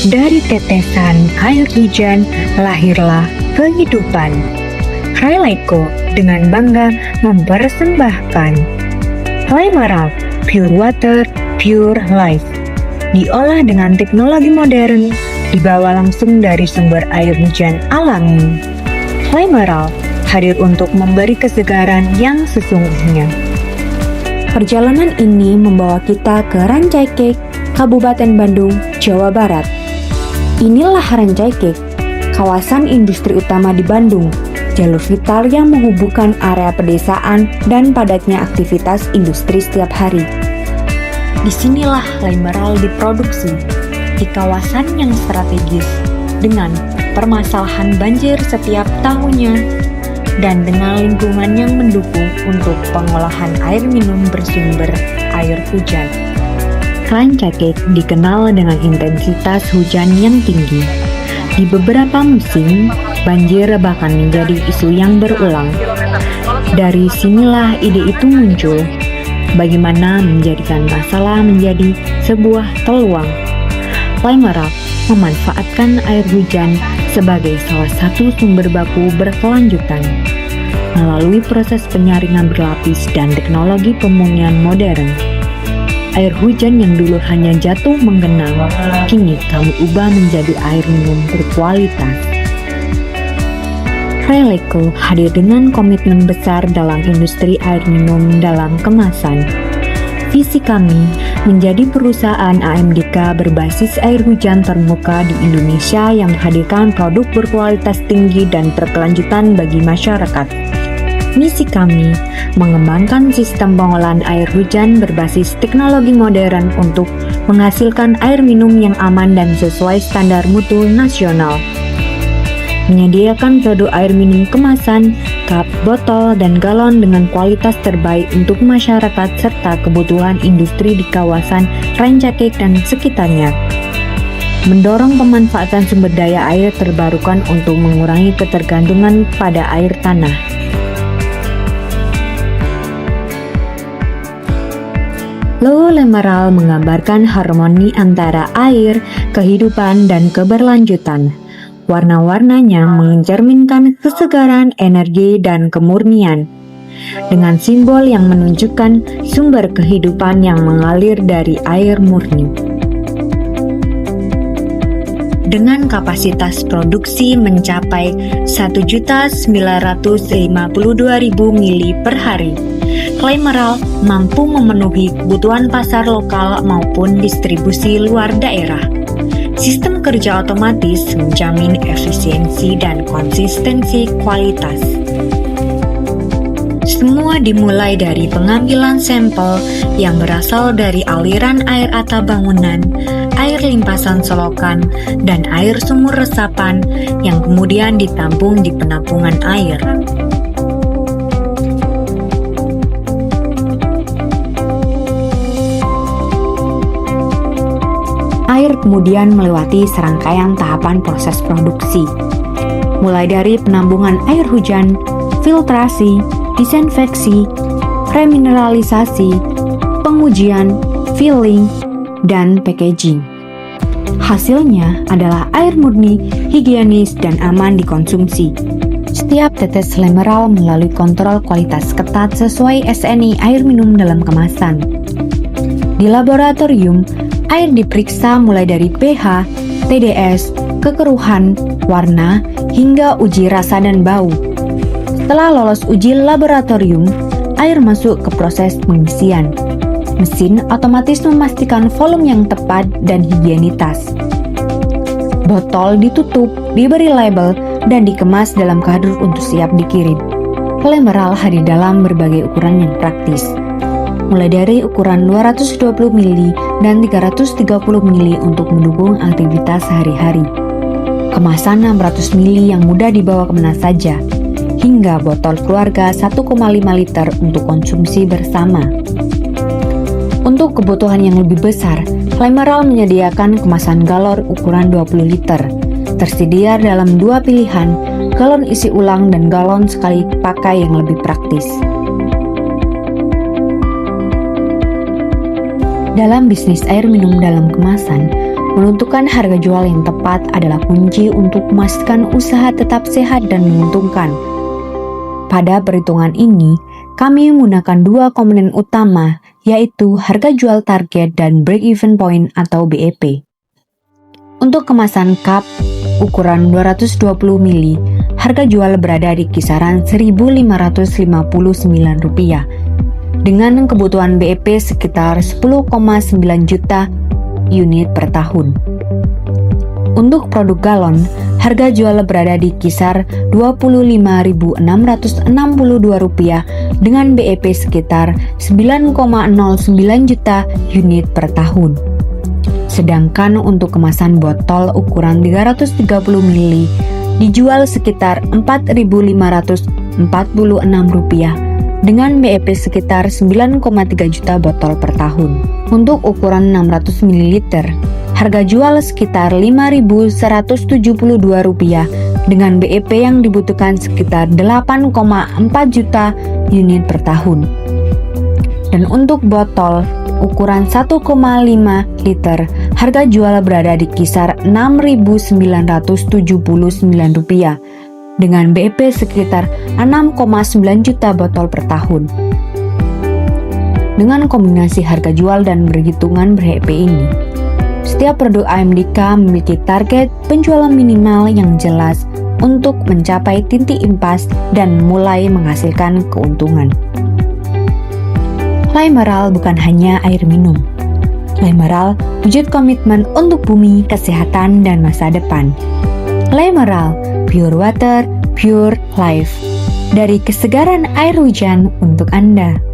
Dari tetesan air hujan lahirlah kehidupan. Highlightco dengan bangga mempersembahkan Flymeral Pure Water, Pure Life. Diolah dengan teknologi modern, dibawa langsung dari sumber air hujan alami. Flymeral hadir untuk memberi kesegaran yang sesungguhnya. Perjalanan ini membawa kita ke Rancaikek, Kabupaten Bandung, Jawa Barat. Inilah Rancaikek, kawasan industri utama di Bandung, jalur vital yang menghubungkan area pedesaan dan padatnya aktivitas industri setiap hari. Disinilah Flymeral diproduksi, di kawasan yang strategis, dengan permasalahan banjir setiap tahunnya, dan dengan lingkungan yang mendukung untuk pengolahan air minum bersumber air hujan. Rancaikek dikenal dengan intensitas hujan yang tinggi. Di beberapa musim, banjir bahkan menjadi isu yang berulang. Dari sinilah ide itu muncul, bagaimana menjadikan masalah menjadi sebuah peluang. Flymeral memanfaatkan air hujan sebagai salah satu sumber baku berkelanjutan melalui proses penyaringan berlapis dan teknologi pemurnian modern. Air hujan yang dulu hanya jatuh menggenang, kini kami ubah menjadi air minum berkualitas. Highlightco hadir dengan komitmen besar dalam industri air minum dalam kemasan. Visi kami menjadi perusahaan AMDK berbasis air hujan terbuka di Indonesia yang menghadirkan produk berkualitas tinggi dan berkelanjutan bagi masyarakat. Misi kami mengembangkan sistem pengolahan air hujan berbasis teknologi modern untuk menghasilkan air minum yang aman dan sesuai standar mutu nasional. Menyediakan produk air minum kemasan, cup, botol, dan galon dengan kualitas terbaik untuk masyarakat serta kebutuhan industri di kawasan Rancaikek dan sekitarnya. Mendorong pemanfaatan sumber daya air terbarukan untuk mengurangi ketergantungan pada air tanah. Logo Flymeral menggambarkan harmoni antara air, kehidupan, dan keberlanjutan. Warna-warnanya mencerminkan kesegaran, energi, dan kemurnian. Dengan simbol yang menunjukkan sumber kehidupan yang mengalir dari air murni. Dengan kapasitas produksi mencapai 1.952.000 mili per hari, Flymeral mampu memenuhi kebutuhan pasar lokal maupun distribusi luar daerah. Sistem kerja otomatis menjamin efisiensi dan konsistensi kualitas. Semua dimulai dari pengambilan sampel yang berasal dari aliran air atap bangunan, air limpasan selokan, dan air sumur resapan yang kemudian ditampung di penampungan air. Air kemudian melewati serangkaian tahapan proses produksi, mulai dari penampungan air hujan, filtrasi, disinfeksi, remineralisasi, pengujian, filling, dan packaging. Hasilnya adalah air murni, higienis, dan aman dikonsumsi. Setiap tetes Flymeral melalui kontrol kualitas ketat sesuai SNI air minum dalam kemasan. Di laboratorium, air diperiksa mulai dari pH, TDS, kekeruhan, warna, hingga uji rasa dan bau. Setelah lolos uji laboratorium, air masuk ke proses pengisian. Mesin otomatis memastikan volume yang tepat dan higienitas. Botol ditutup, diberi label, dan dikemas dalam kardus untuk siap dikirim. Flymeral hadir dalam berbagai ukuran yang praktis, mulai dari ukuran 220 mili dan 330 mili untuk mendukung aktivitas sehari-hari, kemasan 600 mili yang mudah dibawa kemana saja, hingga botol keluarga 1,5 liter untuk konsumsi bersama. Untuk kebutuhan yang lebih besar, Flymeral menyediakan kemasan galon ukuran 20 liter, tersedia dalam dua pilihan, galon isi ulang dan galon sekali pakai yang lebih praktis. Dalam bisnis air minum dalam kemasan, Menentukan harga jual yang tepat adalah kunci untuk memastikan usaha tetap sehat dan menguntungkan. Pada perhitungan ini, kami menggunakan dua komponen utama, yaitu harga jual target dan break-even point atau BEP. Untuk kemasan cup ukuran 220 ml, harga jual berada di kisaran Rp1.559, dengan kebutuhan BEP sekitar 10,9 juta unit per tahun. Untuk produk galon, harga jual berada di kisar Rp25.662 dengan BEP sekitar 9,09 juta unit per tahun. Sedangkan untuk kemasan botol ukuran 330 ml dijual sekitar Rp4.546 dengan BEP sekitar 9,3 juta botol per tahun. Untuk ukuran 600 ml, harga jual sekitar Rp5.172 dengan BEP yang dibutuhkan sekitar 8,4 juta unit per tahun. Dan untuk botol ukuran 1,5 liter, harga jual berada di kisar Rp6.979 dengan BEP sekitar 6,9 juta botol per tahun. Dengan kombinasi harga jual dan perhitungan BEP ini, setiap produk AMDK memiliki target penjualan minimal yang jelas untuk mencapai titik impas dan mulai menghasilkan keuntungan. Limeral bukan hanya air minum. Limeral wujud komitmen untuk bumi, kesehatan, dan masa depan. Limeral, pure water, pure life. Dari kesegaran air hujan untuk Anda.